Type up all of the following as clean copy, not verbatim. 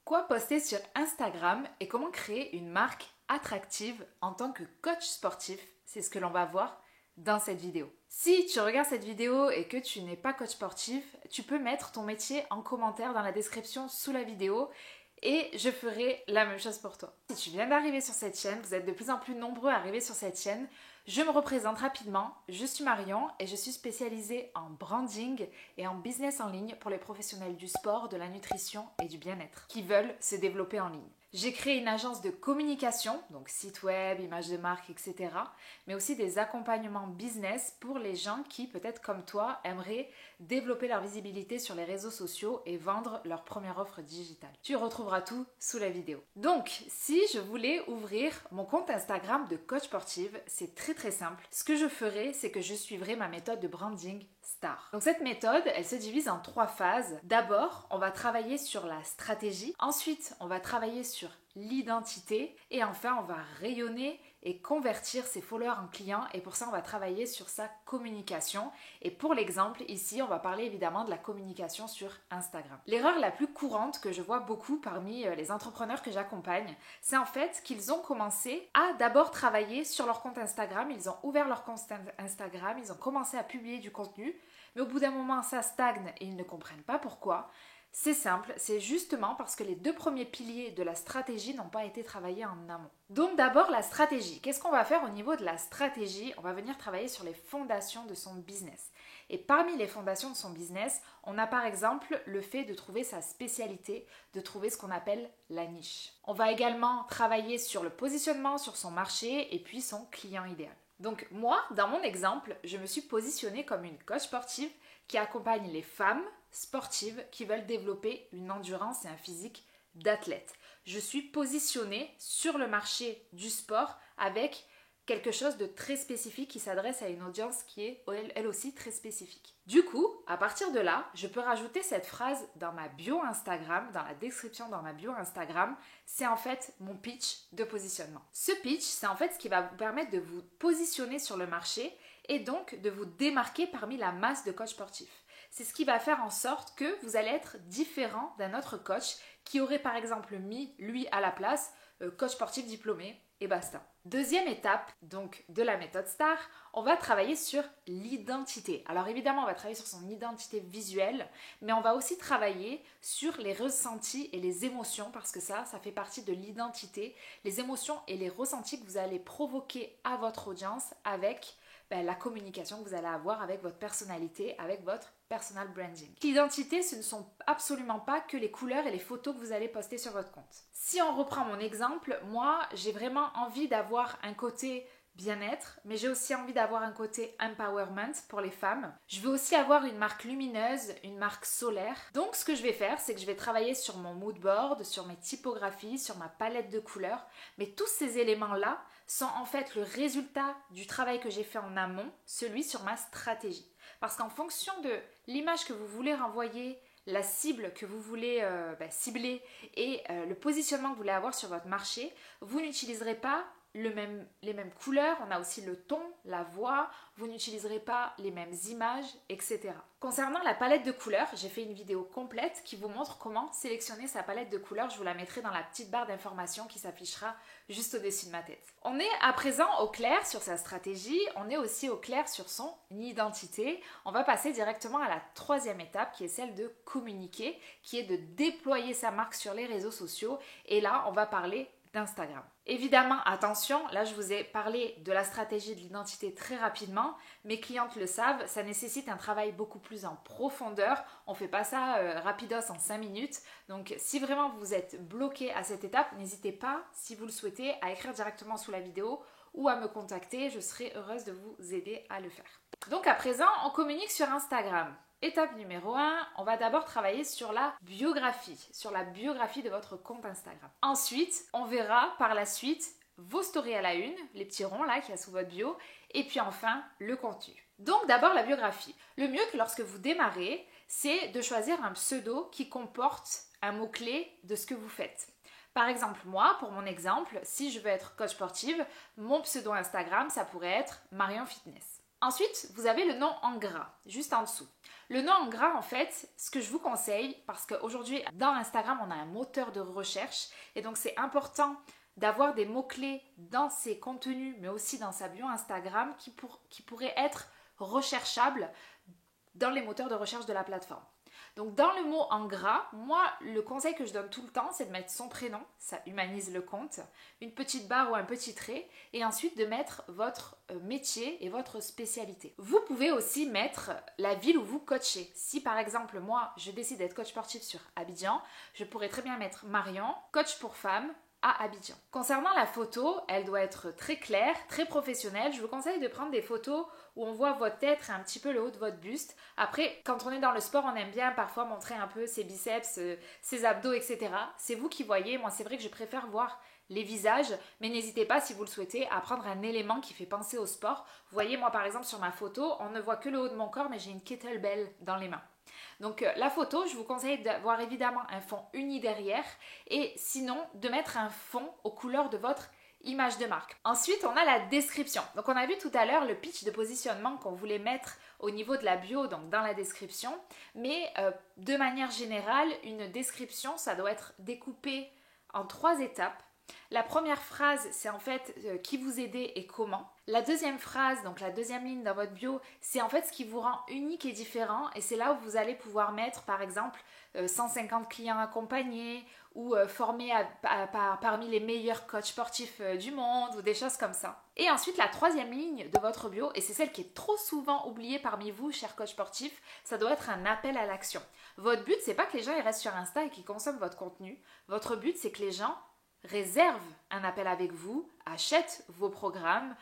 Quoi poster sur Instagram et comment créer une marque attractive en tant que coach sportif? C'est ce que l'on va voir dans cette vidéo. Si tu regardes cette vidéo et que tu n'es pas coach sportif, tu peux mettre ton métier en commentaire dans la description sous la vidéo et je ferai la même chose pour toi. Si tu viens d'arriver sur cette chaîne, vous êtes de plus en plus nombreux à arriver sur cette chaîne, je me représente rapidement, je suis Marion et je suis spécialisée en branding et en business en ligne pour les professionnels du sport, de la nutrition et du bien-être qui veulent se développer en ligne. J'ai créé une agence de communication, donc site web, images de marque, etc. Mais aussi des accompagnements business pour les gens qui, peut-être comme toi, aimeraient développer leur visibilité sur les réseaux sociaux et vendre leur première offre digitale. Tu retrouveras tout sous la vidéo. Donc, si je voulais ouvrir mon compte Instagram de coach sportive, c'est très simple. Ce que je ferais, c'est que je suivrais ma méthode de branding STAR. Donc cette méthode, elle se divise en 3 phases. D'abord, on va travailler sur la stratégie. Ensuite, on va travailler sur l'identité. Et enfin, on va rayonner et convertir ses followers en clients. Et pour ça, on va travailler sur sa communication. Et pour l'exemple, ici, on va parler évidemment de la communication sur Instagram. L'erreur la plus courante que je vois beaucoup parmi les entrepreneurs que j'accompagne, c'est en fait qu'ils ont commencé à d'abord travailler sur leur compte Instagram. Ils ont ouvert leur compte Instagram, ils ont commencé à publier du contenu. Mais au bout d'un moment, ça stagne et ils ne comprennent pas pourquoi. C'est simple, c'est justement parce que les 2 premiers piliers de la stratégie n'ont pas été travaillés en amont. Donc d'abord la stratégie. Qu'est-ce qu'on va faire au niveau de la stratégie? On va venir travailler sur les fondations de son business. Et parmi les fondations de son business, on a par exemple le fait de trouver sa spécialité, de trouver ce qu'on appelle la niche. On va également travailler sur le positionnement, sur son marché et puis son client idéal. Donc moi, dans mon exemple, je me suis positionnée comme une coach sportive qui accompagne les femmes sportives qui veulent développer une endurance et un physique d'athlète. Je suis positionnée sur le marché du sport avec quelque chose de très spécifique qui s'adresse à une audience qui est elle aussi très spécifique. Du coup, à partir de là, je peux rajouter cette phrase dans ma bio Instagram, dans la description dans ma bio Instagram, c'est en fait mon pitch de positionnement. Ce pitch, c'est en fait ce qui va vous permettre de vous positionner sur le marché et donc de vous démarquer parmi la masse de coachs sportifs. C'est ce qui va faire en sorte que vous allez être différent d'un autre coach qui aurait par exemple mis lui à la place coach sportif diplômé et basta. Deuxième étape donc de la méthode STAR, on va travailler sur l'identité. Alors évidemment, on va travailler sur son identité visuelle, mais on va aussi travailler sur les ressentis et les émotions parce que ça fait partie de l'identité, les émotions et les ressentis que vous allez provoquer à votre audience avec la communication que vous allez avoir avec votre personnalité, avec votre personal branding. L'identité, ce ne sont absolument pas que les couleurs et les photos que vous allez poster sur votre compte. Si on reprend mon exemple, moi, j'ai vraiment envie d'avoir un côté bien-être, mais j'ai aussi envie d'avoir un côté empowerment pour les femmes. Je veux aussi avoir une marque lumineuse, une marque solaire. Donc, ce que je vais faire, c'est que je vais travailler sur mon mood board, sur mes typographies, sur ma palette de couleurs. Mais tous ces éléments-là sont en fait le résultat du travail que j'ai fait en amont, celui sur ma stratégie. Parce qu'en fonction de l'image que vous voulez renvoyer, la cible que vous voulez cibler et le positionnement que vous voulez avoir sur votre marché, vous n'utiliserez pas les mêmes couleurs, on a aussi le ton, la voix, vous n'utiliserez pas les mêmes images, etc. Concernant la palette de couleurs, j'ai fait une vidéo complète qui vous montre comment sélectionner sa palette de couleurs. Je vous la mettrai dans la petite barre d'informations qui s'affichera juste au-dessus de ma tête. On est à présent au clair sur sa stratégie, on est aussi au clair sur son identité. On va passer directement à la 3e étape qui est celle de communiquer, qui est de déployer sa marque sur les réseaux sociaux. Et là, on va parler d'Instagram. Évidemment, attention, là je vous ai parlé de la stratégie de l'identité très rapidement. Mes clientes le savent, ça nécessite un travail beaucoup plus en profondeur. On ne fait pas ça rapidos en 5 minutes. Donc si vraiment vous êtes bloqué à cette étape, n'hésitez pas, si vous le souhaitez, à écrire directement sous la vidéo ou à me contacter. Je serai heureuse de vous aider à le faire. Donc à présent, on communique sur Instagram. Étape numéro 1, on va d'abord travailler sur la biographie de votre compte Instagram. Ensuite, on verra par la suite vos stories à la une, les petits ronds là qu'il y a sous votre bio, et puis enfin le contenu. Donc d'abord la biographie. Le mieux que lorsque vous démarrez, c'est de choisir un pseudo qui comporte un mot-clé de ce que vous faites. Par exemple, moi, pour mon exemple, si je veux être coach sportive, mon pseudo Instagram, ça pourrait être Marion Fitness. Ensuite, vous avez le nom en gras, juste en dessous. Le nom en gras, en fait, ce que je vous conseille, parce qu'aujourd'hui, dans Instagram, on a un moteur de recherche, et donc c'est important d'avoir des mots-clés dans ses contenus, mais aussi dans sa bio Instagram, qui pourraient être recherchables dans les moteurs de recherche de la plateforme. Donc dans le mot en gras, moi le conseil que je donne tout le temps, c'est de mettre son prénom, ça humanise le compte, une petite barre ou un petit trait, et ensuite de mettre votre métier et votre spécialité. Vous pouvez aussi mettre la ville où vous coachez. Si par exemple moi je décide d'être coach sportif sur Abidjan, je pourrais très bien mettre Marion, coach pour femmes, à Abidjan. Concernant la photo, elle doit être très claire, très professionnelle. Je vous conseille de prendre des photos où on voit votre tête et un petit peu le haut de votre buste. Après, quand on est dans le sport, on aime bien parfois montrer un peu ses biceps, ses abdos, etc. C'est vous qui voyez. Moi, c'est vrai que je préfère voir les visages, mais n'hésitez pas, si vous le souhaitez, à prendre un élément qui fait penser au sport. Vous voyez, moi, par exemple, sur ma photo, on ne voit que le haut de mon corps, mais j'ai une kettlebell dans les mains. Donc la photo, je vous conseille d'avoir évidemment un fond uni derrière et sinon de mettre un fond aux couleurs de votre image de marque. Ensuite, on a la description. Donc on a vu tout à l'heure le pitch de positionnement qu'on voulait mettre au niveau de la bio, donc dans la description. Mais de manière générale, une description, ça doit être découpé en 3 étapes. La première phrase, c'est en fait qui vous aidez et comment. La deuxième phrase, donc la deuxième ligne dans votre bio, c'est en fait ce qui vous rend unique et différent. Et c'est là où vous allez pouvoir mettre, par exemple, 150 clients accompagnés ou formés parmi les meilleurs coachs sportifs du monde ou des choses comme ça. Et ensuite, la troisième ligne de votre bio, et c'est celle qui est trop souvent oubliée parmi vous, chers coachs sportifs, ça doit être un appel à l'action. Votre but, c'est pas que les gens ils restent sur Insta et qu'ils consomment votre contenu. Votre but, c'est que les gens réservent un appel avec vous, achètent vos programmes,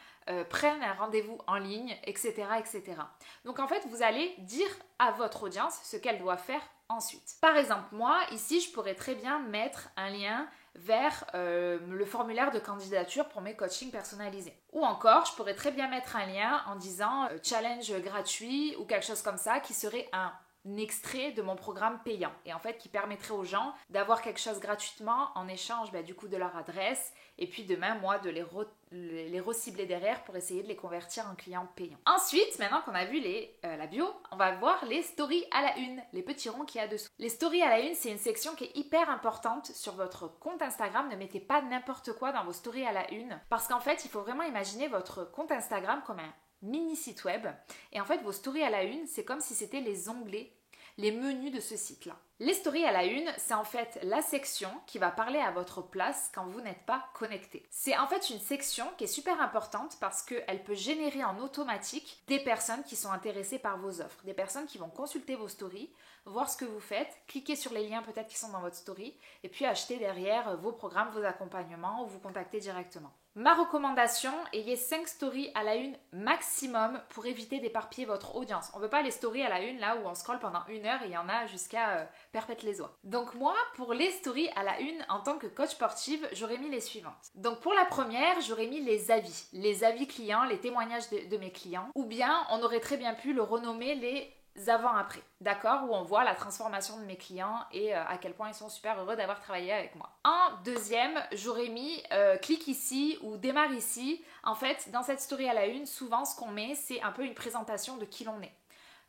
prennent un rendez-vous en ligne, etc., etc. Donc en fait, vous allez dire à votre audience ce qu'elle doit faire ensuite. Par exemple, moi, ici, je pourrais très bien mettre un lien vers le formulaire de candidature pour mes coachings personnalisés. Ou encore, je pourrais très bien mettre un lien en disant challenge gratuit ou quelque chose comme ça qui serait un extrait de mon programme payant et en fait qui permettrait aux gens d'avoir quelque chose gratuitement en échange du coup de leur adresse et puis demain moi de les recibler derrière pour essayer de les convertir en clients payants. Ensuite, maintenant qu'on a vu la bio, on va voir les stories à la une, les petits ronds qu'il y a dessous. Les stories à la une, c'est une section qui est hyper importante sur votre compte Instagram. Ne mettez pas n'importe quoi dans vos stories à la une parce qu'en fait il faut vraiment imaginer votre compte Instagram comme un mini site web et en fait vos stories à la une c'est comme si c'était les onglets, les menus de ce site là. Les stories à la une c'est en fait la section qui va parler à votre place quand vous n'êtes pas connecté. C'est en fait une section qui est super importante parce qu'elle peut générer en automatique des personnes qui sont intéressées par vos offres, des personnes qui vont consulter vos stories, voir ce que vous faites, cliquer sur les liens peut-être qui sont dans votre story et puis acheter derrière vos programmes, vos accompagnements ou vous contacter directement. Ma recommandation, ayez 5 stories à la une maximum pour éviter d'éparpiller votre audience. On ne veut pas les stories à la une là où on scrolle pendant 1 heure et il y en a jusqu'à perpète les oies. Donc moi, pour les stories à la une en tant que coach sportive, j'aurais mis les suivantes. Donc pour la première, j'aurais mis les avis clients, les témoignages de mes clients. Ou bien, on aurait très bien pu le renommer les avant-après, d'accord, où on voit la transformation de mes clients et à quel point ils sont super heureux d'avoir travaillé avec moi. En deuxième, j'aurais mis clique ici ou démarre ici. En fait, dans cette story à la une, souvent ce qu'on met, c'est un peu une présentation de qui l'on est.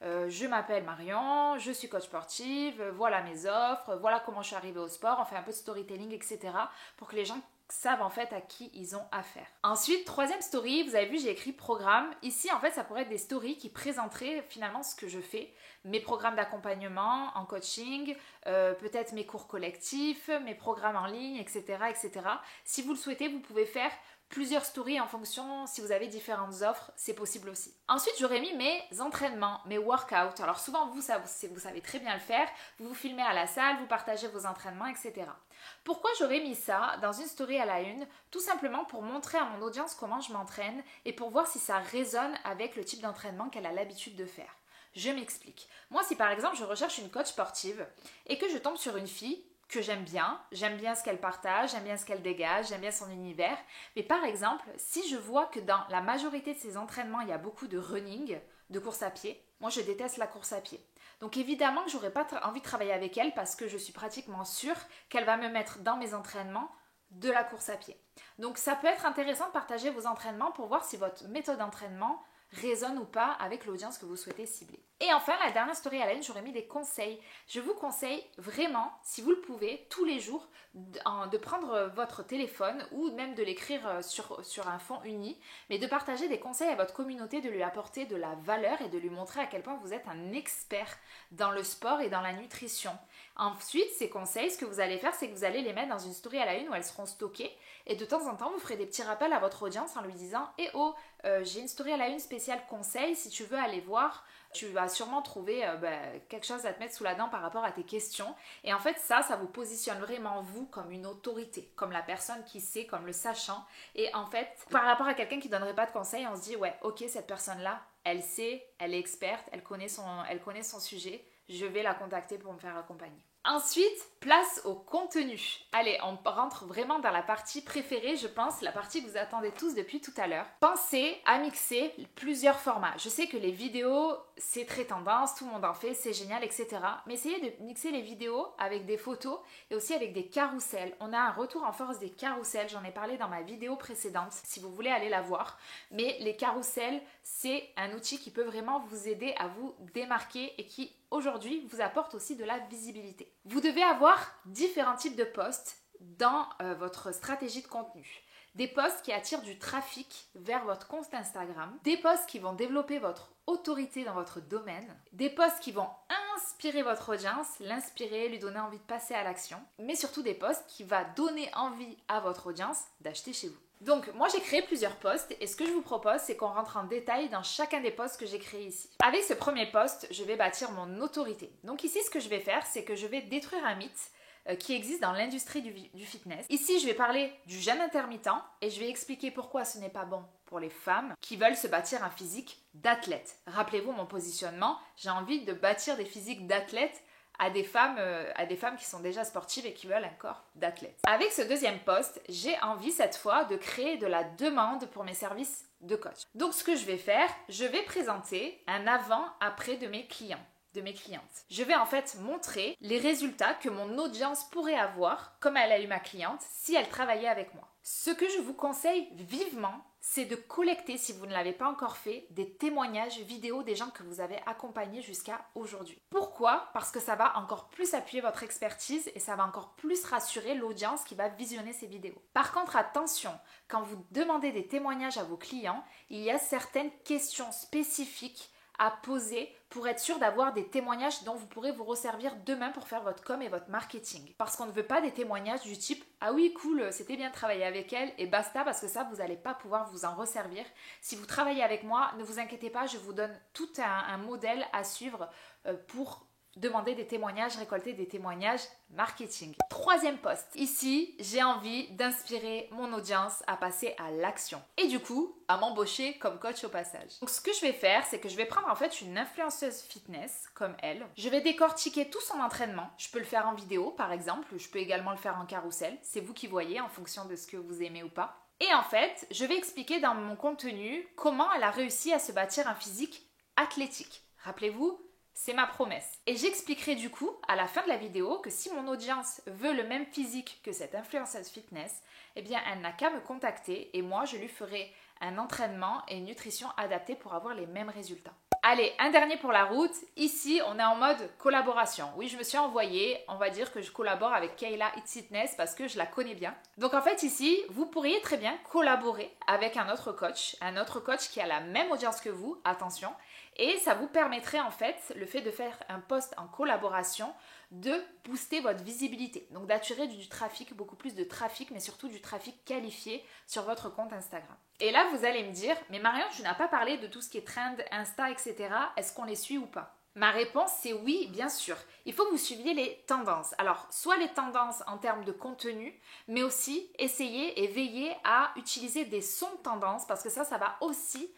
Je m'appelle Marion, je suis coach sportive, voilà mes offres, voilà comment je suis arrivée au sport, on fait un peu de storytelling, etc. pour que les gens savent en fait à qui ils ont affaire. Ensuite, troisième story, vous avez vu j'ai écrit programme. Ici en fait ça pourrait être des stories qui présenteraient finalement ce que je fais, mes programmes d'accompagnement en coaching, peut-être mes cours collectifs, mes programmes en ligne, etc., etc. Si vous le souhaitez, vous pouvez faire plusieurs stories en fonction si vous avez différentes offres, c'est possible aussi. Ensuite, j'aurais mis mes entraînements, mes workouts. Alors souvent, vous savez très bien le faire. Vous vous filmez à la salle, vous partagez vos entraînements, etc. Pourquoi j'aurais mis ça dans une story à la une? Tout simplement pour montrer à mon audience comment je m'entraîne et pour voir si ça résonne avec le type d'entraînement qu'elle a l'habitude de faire. Je m'explique. Moi, si par exemple, je recherche une coach sportive et que je tombe sur une fille que j'aime bien ce qu'elle partage, j'aime bien ce qu'elle dégage, j'aime bien son univers. Mais par exemple, si je vois que dans la majorité de ses entraînements, il y a beaucoup de running, de course à pied, moi je déteste la course à pied. Donc évidemment que j'aurais pas envie de travailler avec elle parce que je suis pratiquement sûre qu'elle va me mettre dans mes entraînements de la course à pied. Donc ça peut être intéressant de partager vos entraînements pour voir si votre méthode d'entraînement résonne ou pas avec l'audience que vous souhaitez cibler. Et enfin, la dernière story à la une, j'aurais mis des conseils. Je vous conseille vraiment, si vous le pouvez, tous les jours, de prendre votre téléphone ou même de l'écrire sur un fond uni, mais de partager des conseils à votre communauté, de lui apporter de la valeur et de lui montrer à quel point vous êtes un expert dans le sport et dans la nutrition. Ensuite, ces conseils, ce que vous allez faire, c'est que vous allez les mettre dans une story à la une où elles seront stockées et de temps en temps, vous ferez des petits rappels à votre audience en lui disant « Eh oh, j'ai une story à la une spéciale conseil, si tu veux aller voir, tu vas sûrement trouver quelque chose à te mettre sous la dent par rapport à tes questions. » Et en fait, ça vous positionne vraiment vous comme une autorité, comme la personne qui sait, comme le sachant. Et en fait, par rapport à quelqu'un qui ne donnerait pas de conseils, on se dit « Ouais, ok, cette personne-là, elle sait, elle est experte, elle connaît son sujet. Je vais la contacter pour me faire accompagner. » Ensuite, place au contenu. Allez, on rentre vraiment dans la partie préférée, je pense, la partie que vous attendez tous depuis tout à l'heure. Pensez à mixer plusieurs formats. Je sais que les vidéos, c'est très tendance, tout le monde en fait, c'est génial, etc. Mais essayez de mixer les vidéos avec des photos et aussi avec des carousels. On a un retour en force des carousels, j'en ai parlé dans ma vidéo précédente, si vous voulez aller la voir. Mais les carousels, c'est un outil qui peut vraiment vous aider à vous démarquer et qui aujourd'hui vous apporte aussi de la visibilité. Vous devez avoir différents types de posts dans votre stratégie de contenu. Des posts qui attirent du trafic vers votre compte Instagram, des posts qui vont développer votre autorité dans votre domaine, des posts qui vont inspirer votre audience, l'inspirer, lui donner envie de passer à l'action, mais surtout des posts qui vont donner envie à votre audience d'acheter chez vous. Donc moi j'ai créé plusieurs posts et ce que je vous propose c'est qu'on rentre en détail dans chacun des posts que j'ai créés ici. Avec ce premier post, je vais bâtir mon autorité. Donc ici ce que je vais faire c'est que je vais détruire un mythe qui existe dans l'industrie du fitness. Ici je vais parler du jeûne intermittent et je vais expliquer pourquoi ce n'est pas bon pour les femmes qui veulent se bâtir un physique d'athlète. Rappelez-vous mon positionnement, j'ai envie de bâtir des physiques d'athlète à des femmes qui sont déjà sportives et qui veulent un corps d'athlète. Avec ce deuxième post, j'ai envie cette fois de créer de la demande pour mes services de coach. Donc ce que je vais faire, je vais présenter un avant-après de mes clients, de mes clientes. Je vais en fait montrer les résultats que mon audience pourrait avoir, comme elle a eu ma cliente, si elle travaillait avec moi. Ce que je vous conseille vivement, c'est de collecter, si vous ne l'avez pas encore fait, des témoignages vidéo des gens que vous avez accompagnés jusqu'à aujourd'hui. Pourquoi ? Parce que ça va encore plus appuyer votre expertise et ça va encore plus rassurer l'audience qui va visionner ces vidéos. Par contre, attention, quand vous demandez des témoignages à vos clients, il y a certaines questions spécifiques à poser pour être sûr d'avoir des témoignages dont vous pourrez vous resservir demain pour faire votre com et votre marketing. Parce qu'on ne veut pas des témoignages du type « Ah oui, cool, c'était bien de travailler avec elle et basta » parce que ça, vous n'allez pas pouvoir vous en resservir. Si vous travaillez avec moi, ne vous inquiétez pas, je vous donne tout un modèle à suivre pour demander des témoignages, récolter des témoignages marketing. Troisième post. Ici, j'ai envie d'inspirer mon audience à passer à l'action. Et du coup, à m'embaucher comme coach au passage. Donc ce que je vais faire, c'est que je vais prendre en fait une influenceuse fitness comme elle. Je vais décortiquer tout son entraînement. Je peux le faire en vidéo par exemple. Je peux également le faire en carrousel. C'est vous qui voyez en fonction de ce que vous aimez ou pas. Et en fait, je vais expliquer dans mon contenu comment elle a réussi à se bâtir un physique athlétique. Rappelez-vous, c'est ma promesse. Et j'expliquerai du coup à la fin de la vidéo que si mon audience veut le même physique que cette influenceuse fitness, eh bien elle n'a qu'à me contacter et moi je lui ferai un entraînement et une nutrition adaptée pour avoir les mêmes résultats. Allez, un dernier pour la route. Ici, on est en mode collaboration. Oui, je me suis envoyée, on va dire que je collabore avec Kayla It's Fitness parce que je la connais bien. Donc en fait ici, vous pourriez très bien collaborer avec un autre coach qui a la même audience que vous, attention. Et ça vous permettrait en fait, le fait de faire un post en collaboration, de booster votre visibilité. Donc d'attirer du trafic, beaucoup plus de trafic, mais surtout du trafic qualifié sur votre compte Instagram. Et là, vous allez me dire, mais Marion, tu n'as pas parlé de tout ce qui est trend, Insta, etc. Est-ce qu'on les suit ou pas ? Ma réponse, c'est oui, bien sûr. Il faut que vous suiviez les tendances. Alors, soit les tendances en termes de contenu, mais aussi essayez et veillez à utiliser des sons de tendance parce que ça va aussi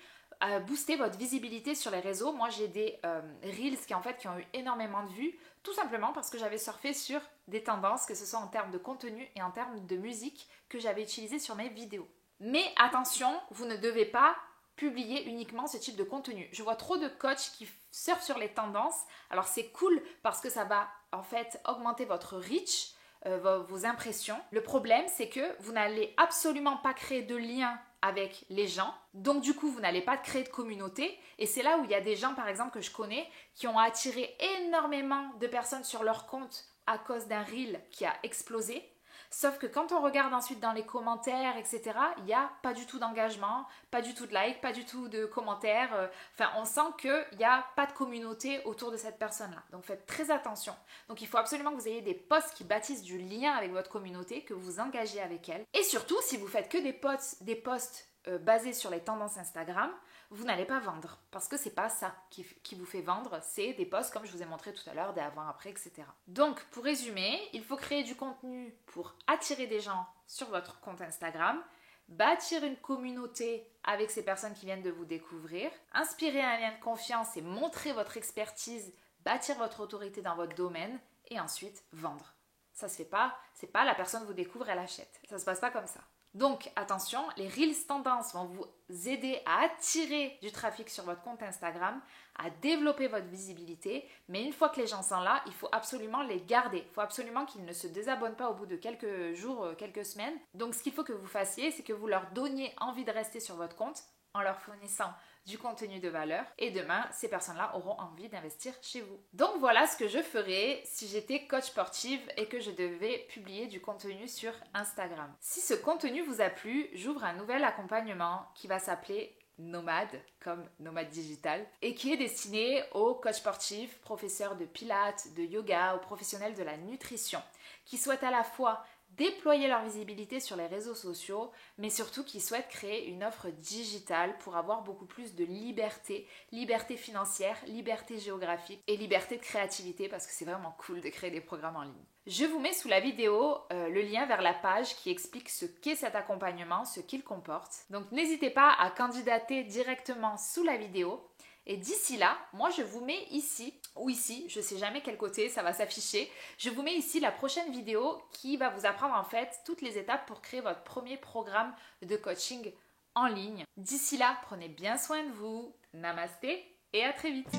booster votre visibilité sur les réseaux. Moi, j'ai des Reels qui ont eu énormément de vues, tout simplement parce que j'avais surfé sur des tendances, que ce soit en termes de contenu et en termes de musique que j'avais utilisé sur mes vidéos. Mais attention, vous ne devez pas publier uniquement ce type de contenu. Je vois trop de coachs qui surfent sur les tendances. Alors c'est cool parce que ça va en fait augmenter votre reach, vos impressions. Le problème, c'est que vous n'allez absolument pas créer de lien avec les gens. Donc du coup, vous n'allez pas créer de communauté. Et c'est là où il y a des gens, par exemple, que je connais, qui ont attiré énormément de personnes sur leur compte à cause d'un reel qui a explosé. Sauf que quand on regarde ensuite dans les commentaires, etc., il n'y a pas du tout d'engagement, pas du tout de like, pas du tout de commentaires. Enfin, on sent qu'il n'y a pas de communauté autour de cette personne-là. Donc faites très attention. Donc il faut absolument que vous ayez des posts qui bâtissent du lien avec votre communauté, que vous engagez avec elle. Et surtout, si vous faites que des posts basés sur les tendances Instagram, vous n'allez pas vendre parce que c'est pas ça qui vous fait vendre, c'est des posts comme je vous ai montré tout à l'heure, des avant, après, etc. Donc pour résumer, il faut créer du contenu pour attirer des gens sur votre compte Instagram, bâtir une communauté avec ces personnes qui viennent de vous découvrir, inspirer un lien de confiance et montrer votre expertise, bâtir votre autorité dans votre domaine et ensuite vendre. Ça se fait pas, c'est pas la personne vous découvre, elle achète. Ça se passe pas comme ça. Donc attention, les Reels tendances vont vous aider à attirer du trafic sur votre compte Instagram, à développer votre visibilité, mais une fois que les gens sont là, il faut absolument les garder. Il faut absolument qu'ils ne se désabonnent pas au bout de quelques jours, quelques semaines. Donc ce qu'il faut que vous fassiez, c'est que vous leur donniez envie de rester sur votre compte en leur fournissant du contenu de valeur et demain, ces personnes-là auront envie d'investir chez vous. Donc voilà ce que je ferais si j'étais coach sportive et que je devais publier du contenu sur Instagram. Si ce contenu vous a plu, j'ouvre un nouvel accompagnement qui va s'appeler Nomade, comme Nomade Digital, et qui est destiné aux coachs sportifs, professeurs de pilates, de yoga, aux professionnels de la nutrition, qui souhaitent à la fois déployer leur visibilité sur les réseaux sociaux, mais surtout qui souhaitent créer une offre digitale pour avoir beaucoup plus de liberté, liberté financière, liberté géographique et liberté de créativité parce que c'est vraiment cool de créer des programmes en ligne. Je vous mets sous la vidéo le lien vers la page qui explique ce qu'est cet accompagnement, ce qu'il comporte. Donc n'hésitez pas à candidater directement sous la vidéo. Et d'ici là, moi je vous mets ici, ou ici, je ne sais jamais quel côté ça va s'afficher, je vous mets ici la prochaine vidéo qui va vous apprendre en fait toutes les étapes pour créer votre premier programme de coaching en ligne. D'ici là, prenez bien soin de vous, namasté et à très vite.